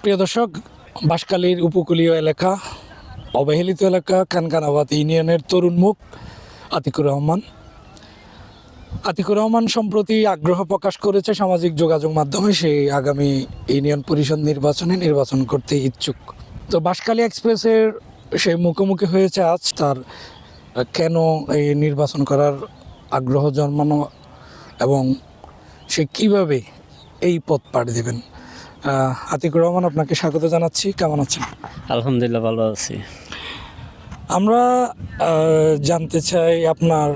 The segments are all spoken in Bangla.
প্রিয় দর্শক, বাঁশখালীর উপকূলীয় এলাকা, অবহেলিত এলাকা কানকানাবাদ ইউনিয়নের তরুণ মুখ আতিকুর রহমান সম্প্রতি আগ্রহ প্রকাশ করেছে সামাজিক যোগাযোগ মাধ্যমে সে আগামী ইউনিয়ন পরিষদ নির্বাচন করতে ইচ্ছুক। তো বাঁশখালী এক্সপ্রেসের সে মুখোমুখি হয়েছে আজ তার কেন এই নির্বাচন করার আগ্রহ জন্মানো এবং সে কিভাবে এই পথ পাড়ি দেবেন। আতিকুর রহমান, আপনাকে স্বাগত জানাচ্ছি। কেমন আছেন? আলহামদুলিল্লাহ, ভালো আছি। আমরা জানতে চাই আপনার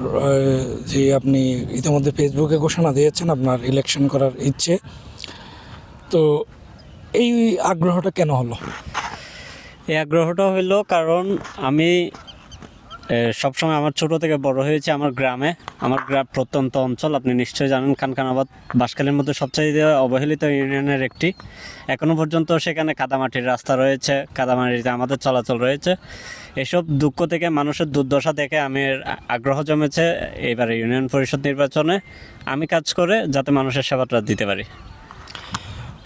যে আপনি ইতিমধ্যে ফেসবুকে ঘোষণা দিয়েছেন আপনার ইলেকশন করার ইচ্ছে, তো এই আগ্রহটা কেন হলো? এই আগ্রহটা হইলো কারণ আমি সবসময় আমার ছোট থেকে বড় হয়েছে আমার গ্রামে। আমার গ্রাম প্রত্যন্ত অঞ্চল, আপনি নিশ্চয়ই জানেন। কানকানাবাদ বাঁশখালীর মধ্যে সবচাইতে অবহেলিত ইউনিয়নের একটি। এখনও পর্যন্ত সেখানে কাদামাটির রাস্তা রয়েছে, কাদামাটিতে আমাদের চলাচল রয়েছে। এসব দুঃখ থেকে, মানুষের দুর্দশা থেকে আমি আগ্রহ জমেছে এবারে ইউনিয়ন পরিষদ নির্বাচনে আমি কাজ করে যাতে মানুষের সেবাটা দিতে পারি।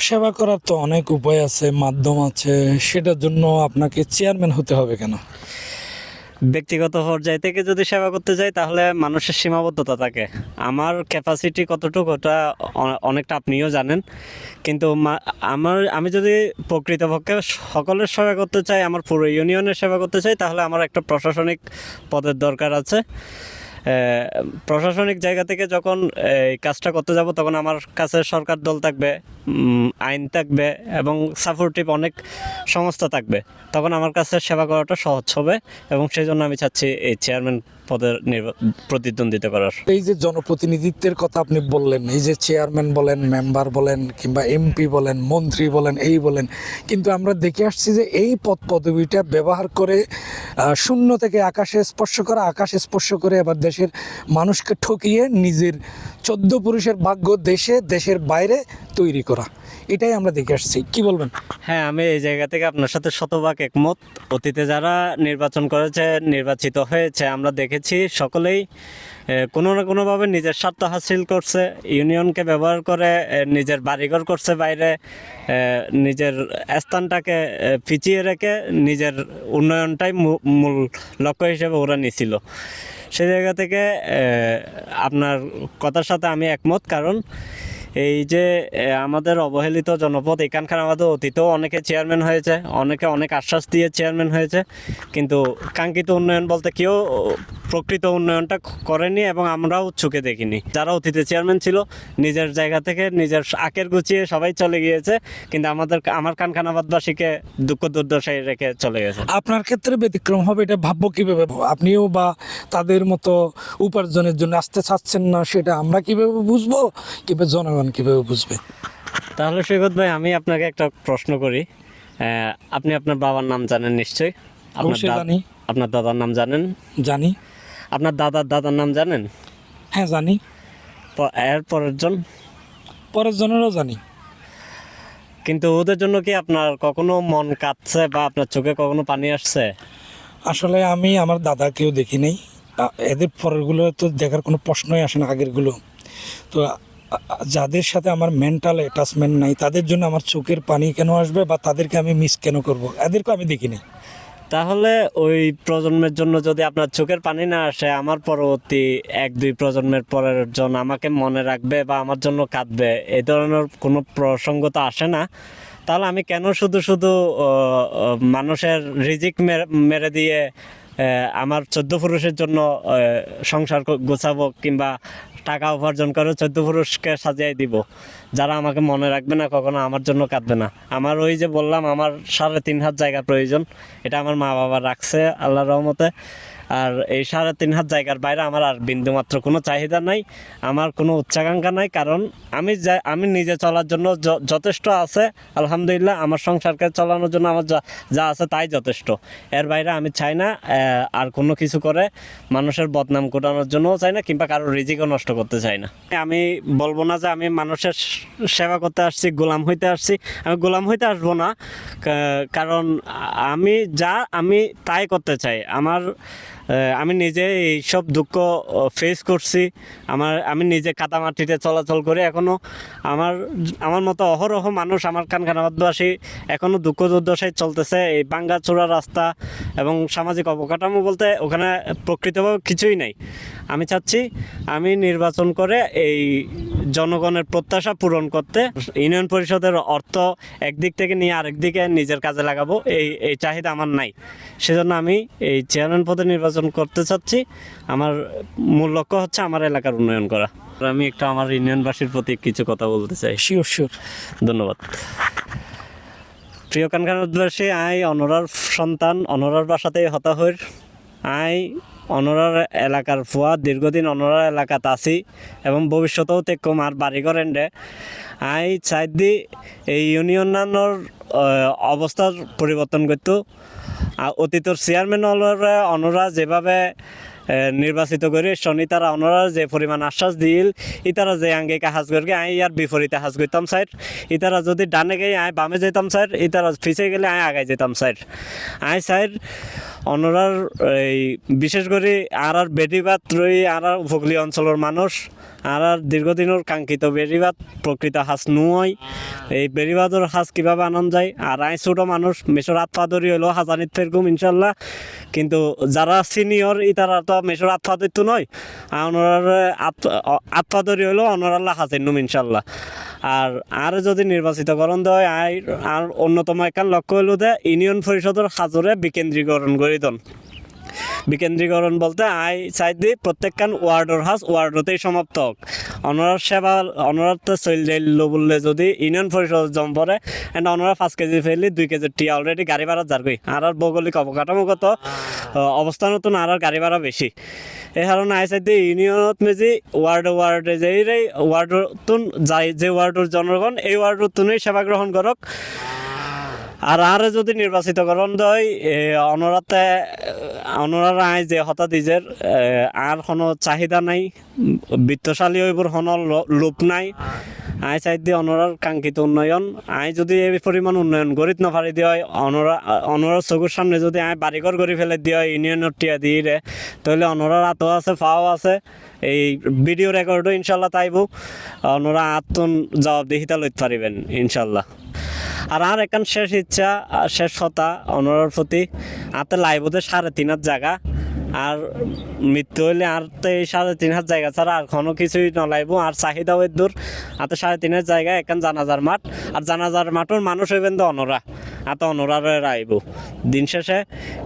সেবা করার তো অনেক উপায় আছে, মাধ্যম আছে, সেটার জন্য আপনাকে চেয়ারম্যান হতে হবে কেন? ব্যক্তিগত পর্যায় থেকে যদি সেবা করতে যাই তাহলে মানুষের সীমাবদ্ধতা থাকে। আমার ক্যাপাসিটি কতটুকু ওটা অনেকটা আপনিও জানেন, কিন্তু আমি যদি প্রকৃতপক্ষে সকলের সেবা করতে চাই, আমার পুরো ইউনিয়নের সেবা করতে চাই, তাহলে আমার একটা প্রশাসনিক পদের দরকার আছে। প্রশাসনিক জায়গা থেকে যখন এই কাজটা করতে যাব তখন আমার কাছে সরকার দল থাকবে, আইন থাকবে এবং সাপোর্টিভ অনেক সংস্থা থাকবে। তখন আমার কাছে সেবা করাটা সহজ হবে এবং সেই জন্য আমি চাচ্ছি এই চেয়ারম্যান পদের প্রতিদ্বন্দ্বিতা করার। এই যে জনপ্রতিনিধিত্বের কথা আপনি বললেন, এই যে চেয়ারম্যান বলেন, মেম্বার বলেন, কিংবা এমপি বলেন, মন্ত্রী বলেন, এই বলেন, কিন্তু আমরা দেখে আসছি যে এই পদবিটা ব্যবহার করে শূন্য থেকে আকাশে স্পর্শ করে এবার দেশের মানুষকে ঠকিয়ে নিজের 14 পুরুষের ভাগ্য দেশের বাইরে তৈরি করা, এটাই আমরা দেখে আসছি। কি বলবেন? হ্যাঁ, আমি এই জায়গা থেকে আপনার সাথে শতভাগ একমত। অতীতে যারা নির্বাচন করেছে, নির্বাচিত হয়েছে, আমরা দেখেছি সকলেই কোনো না কোনোভাবে নিজের স্বার্থ হাসিল করছে, ইউনিয়নকে ব্যবহার করে নিজের বাড়িঘর করছে বাইরে, নিজের স্থানটাকে পিছিয়ে রেখে নিজের উন্নয়নটাই মূল লক্ষ্য হিসেবে ওরা নিছিল। সেই জায়গা থেকে আপনার কথার সাথে আমি একমত। কারণ এই যে আমাদের অবহেলিত জনপদ, এখানকার আমাদের অতীতেও অনেকে চেয়ারম্যান হয়েছে, অনেকে অনেক আশ্বাস দিয়ে চেয়ারম্যান হয়েছে, কিন্তু কাঙ্ক্ষিত উন্নয়ন বলতে কেউ প্রকৃত উন্নয়নটা করেনি এবং আমরাও চোখে দেখিনি। যারা অতীতে চেয়ারম্যান ছিল নিজের জায়গা থেকে নিজের আকের গুছিয়ে সবাই চলে গিয়েছে, কিন্তু আমার কানকানাবাদবাসীকে দুঃখ দুর্দশায় রেখে চলে গেছে। আপনার ক্ষেত্রে ব্যতিক্রম হবে, এটা ভাববো কীভাবে? আপনিও বা তাদের মতো উপার্জনের জন্য আসতে চাচ্ছেন না, সেটা আমরা কীভাবে বুঝবো, কিংবা জনগণ কীভাবে বুঝবে? তাহলে সৈকত ভাই, আমি আপনাকে একটা প্রশ্ন করি। আপনি আপনার বাবার নাম জানেন নিশ্চয়ই? জানি। আপনার দাদার নাম জানেন? জানি। আপনার দাদার নাম জানেন? হ্যাঁ, জানি। এর পরের জনেরও জানি। কিন্তু ওদের জন্য কি আপনার কখনো মন কাঁদছে বা আপনার চোখে কখনো পানি আসছে? আসলে আমি আমার দাদাকেও দেখি নাই, এদের পরেরগুলো তো দেখার কোনো প্রশ্নই আসে না, আগেরগুলো তো। যাদের সাথে আমার মেন্টাল অ্যাটাচমেন্ট নাই তাদের জন্য আমার চোখের পানি কেন আসবে, বা তাদেরকে আমি মিস কেন করব? এদেরকে আমি দেখিনি। তাহলে ওই প্রজন্মের জন্য যদি আপনার চোখের পানি না আসে, আমার পরবর্তী 1-2 প্রজন্মের পরের জন আমাকে মনে রাখবে বা আমার জন্য কাঁদবে, এই ধরনের কোনো প্রসঙ্গ তো আসে না। তাহলে আমি কেন শুধু মানুষের রিজিক মেরে দিয়ে আমার 14 পুরুষের জন্য সংসার গোছাবো কিংবা টাকা উপার্জন করে 14 পুরুষকে সাজিয়ে দিব, যারা আমাকে মনে রাখবে না, কখনো আমার জন্য কাঁদবে না। আমার ওই যে বললাম, আমার 3.5 হাত জায়গা প্রয়োজন, এটা আমার মা বাবা রাখছে আল্লাহর রহমতে। আর এই 3.5 হাত জায়গার বাইরে আমার আর বিন্দুমাত্র কোনো চাহিদা নাই, আমার কোনো উচ্চাকাঙ্ক্ষা নাই। কারণ আমি নিজে চলার জন্য যথেষ্ট আছে আলহামদুলিল্লাহ। আমার সংসারকে চালানোর জন্য আমার যা আছে তাই যথেষ্ট। এর বাইরে আমি চাই না আর কোনো কিছু করে মানুষের বদনাম ঘটানোর জন্যও চাই না, কিংবা কারোর রিজিকও নষ্ট করতে চাই না। আমি বলবো না যে আমি মানুষের সেবা করতে আসছি, গোলাম হইতে আসছি। আমি গোলাম হইতে আসবো না, কারণ আমি তাই করতে চাই। আমি নিজে এইসব দুঃখ ফেস করছি। আমি নিজে কাদামাটিতে চলাচল করে এখনও আমার মতো অহরহ মানুষ, আমার কানকানাবাদবাসী এখনও দুঃখ দুর্দশায় চলতেছে। এই ভাঙ্গাচোরা রাস্তা এবং সামাজিক অবকাঠামো বলতে ওখানে প্রকৃতভাবে কিছুই নাই। আমি চাচ্ছি আমি নির্বাচন করে এই জনগণের প্রত্যাশা পূরণ করতে ইউনিয়ন পরিষদের অর্থ একদিক থেকে নিয়ে আরেক দিকে নিজের কাজে লাগাবো, এই চাহিদা আমার নাই। সেজন্য আমি এই চেয়ারম্যান পদে নির্বাচন করতে চাচ্ছি। আমার মূল লক্ষ্য হচ্ছে আমার এলাকার উন্নয়ন করা। আমি একটু আমার ইউনিয়নবাসীর প্রতি কিছু কথা বলতে চাই। Sure sure. ধন্যবাদ। প্রিয় কানকানাবাদবাসী, আই অনরার সন্তান, অনরার বাসাতেই হতা হইর। আই অনরার এলাকার ফুয়া, দীর্ঘদিন অনরার এলাকাত আছি এবং ভবিষ্যতেও তেকম আর বাড়িঘর এন্ডে আই চাইদি এই ইউনিয়নের অবস্থার পরিবর্তন করতো। অতীতর চেয়ারম্যান অনরা যেভাবে নির্বাচিত করে শনি তারা অনরা যে পরিমাণ আশ্বাস দিল, ইতারা যে আঙ্গে কাজ করকে আই আর বিপরীতে হাজ করতাম স্যার। ইতারা যদি ডানে গিয়ে আয় বামে যেতাম স্যার, ইতারা পিছিয়ে গেলে আয় আগায় যেতাম স্যার। আয় স্যার অনরার এই বিশেষ করে আর বেড়িবাদ রই আর উপকূলীয় অঞ্চলের মানুষ আর দীর্ঘদিনের কাঙ্ক্ষিত বেড়িবাদ প্রকৃত হাঁস নুয়। এই বেড়িবাদর হাঁস কীভাবে আনন্দ যায়। আর আই ছোটো মানুষ মেশর আতফাদরি হইলেও হাজানিত ফেরকুম ইনশাল্লাহ, কিন্তু যারা সিনিয়র ইতারা তো মেশর আতফাদরি তো নয়, অনরার আতফাদরি হইলেও অনরাল্লাহ হাসেন নুম ইনশাল্লাহ। আর যদি নির্বাচিত করণ দেয় আর অন্যতম একখান লক্ষ্য হইল যে ইউনিয়ন পরিষদের হাজরে বিকেন্দ্রীকরণ করে দেন। বিকেন্দ্রীকরণ বলতে আই চাই দি প্রত্যেকখান ওয়ার্ডর হাস ওয়ার্ডতেই সমাপ্ত হোক। অনরার সেবা অনরাতে চল যাইল বললে যদি ইউনিয়ন পরিষদ জম পড়ে এন্ড অনরা 5 কেজি ফেললি 2 কেজি টি অলরেডি গাড়ি ভাড়া যারগই। আর ভৌগোলিক অবকাঠামোগত অবস্থানত আর গাড়ি ভাড়া বেশি। এই কারণে আই চাই দি ইউনিয়নত মেজি ওয়ার্ডে যাই ওয়ার্ডতুন যাই যে ওয়ার্ডর জনগণ এই ওয়ার্ডতুনই সেবা গ্রহণ করক। আর যদি নির্বাচিত করণ দেয় অনরার আয় যে হতাদিজের আর কোনো চাহিদা নাই, বিত্তশালী ওইবোৰ কোনো লোভ নাই। আই চাই দিয়ে অনরার কাঙ্ক্ষিত উন্নয়ন আই যদি এই পরিমাণ উন্নয়ন গড়িত নপারি দিয়ে হয় অনরার চকুর সামনে যদি আই বাড়িঘর গড়ি ফেলে দিয়ে হয় ইউনিয়নের টিয়া দিয়ে তাহলে অনরার আতো আছে ফাও আছে। এই ভিডিও রেকর্ডও ইনশাল্লাহ তাইব অনরা আত্মন জবাবদিহিতা লইতে পারিবেন ইনশাল্লাহ। আর এখান শেষ ইচ্ছা শেষ হতা অনরার প্রতি আতে লাইবতে 3.5 জায়গা আর মৃত্যু হইলে আর তো এই 3.5 জায়গা ছাড়া আর কোনো কিছুই নলাইব। আর চাহিদা ওই দূর আতে 3.5 জায়গা এখান জানাজার মাঠ আর জানাজার মাঠের মানুষ হইবেন তো অনরা আত অনরার আইব। দিন শেষে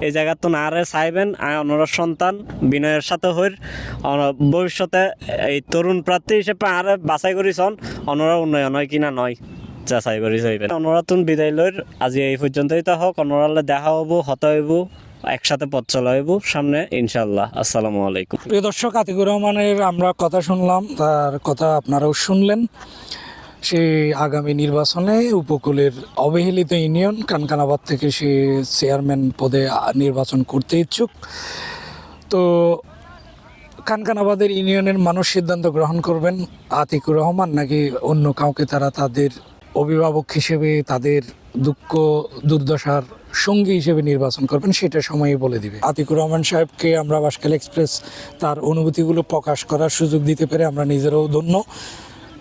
এই জায়গা তো না আরে চাইবেন আয় অনরার সন্তান বিনয়ের সাথে হইর ভবিষ্যতে এই তরুণ প্রার্থী হিসেবে আরে বাছাই করিছন অনরার উন্নয়ন হয় কিনা নয় যাচাই করি চাইবেন। অনরাতুন বিদায় লইর আজি এই পর্যন্তই তা হোক। অনরালে দেখা হবো হতা হইব একসাথে পথ চলা হইব সামনে ইনশাল্লাহ। আসসালামু আলাইকুম। প্রিয় দর্শক, আতিকুর রহমানের আমরা কথা শুনলাম, তার কথা আপনারাও শুনলেন। সে আগামী নির্বাচনে উপকূলের অবহেলিত ইউনিয়ন কানকানাবাদ থেকে সে চেয়ারম্যান পদে নির্বাচন করতে ইচ্ছুক। তো কানকানাবাদের ইউনিয়নের মানুষ সিদ্ধান্ত গ্রহণ করবেন আতিকুর রহমান নাকি অন্য কাউকে তারা তাদের অভিভাবক হিসেবে তাদের দুঃখ দুর্দশার সঙ্গী হিসেবে নির্বাচন করবেন, সেটা সময়ই বলে দিবে। আতিকুর রহমান সাহেবকে আমরা বাঁশখালী এক্সপ্রেস তার অনুভূতিগুলো প্রকাশ করার সুযোগ দিতে পেরে আমরা নিজেরাও ধন্য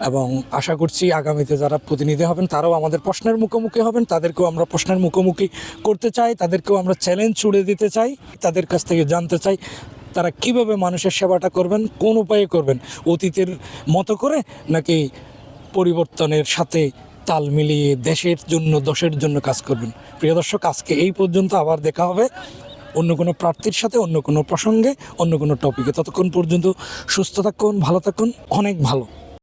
এবং আশা করছি আগামীতে যারা প্রতিনিধি হবেন তারাও আমাদের প্রশ্নের মুখোমুখি হবেন। তাদেরকেও আমরা প্রশ্নের মুখোমুখি করতে চাই, তাদেরকেও আমরা চ্যালেঞ্জ ছুড়ে দিতে চাই, তাদের কাছ থেকে জানতে চাই তারা কিভাবে মানুষের সেবাটা করবেন, কোন উপায়ে করবেন, অতীতের মতো করে নাকি পরিবর্তনের সাথে তাল মিলিয়ে দেশের জন্য দশের জন্য কাজ করবেন। প্রিয় দর্শক, আজকে এই পর্যন্ত, আবার দেখা হবে অন্য কোনো প্রার্থীর সাথে, অন্য কোনো প্রসঙ্গে, অন্য কোনো টপিকে। ততক্ষণ পর্যন্ত সুস্থ থাকুন, ভালো থাকুন, অনেক ভালো।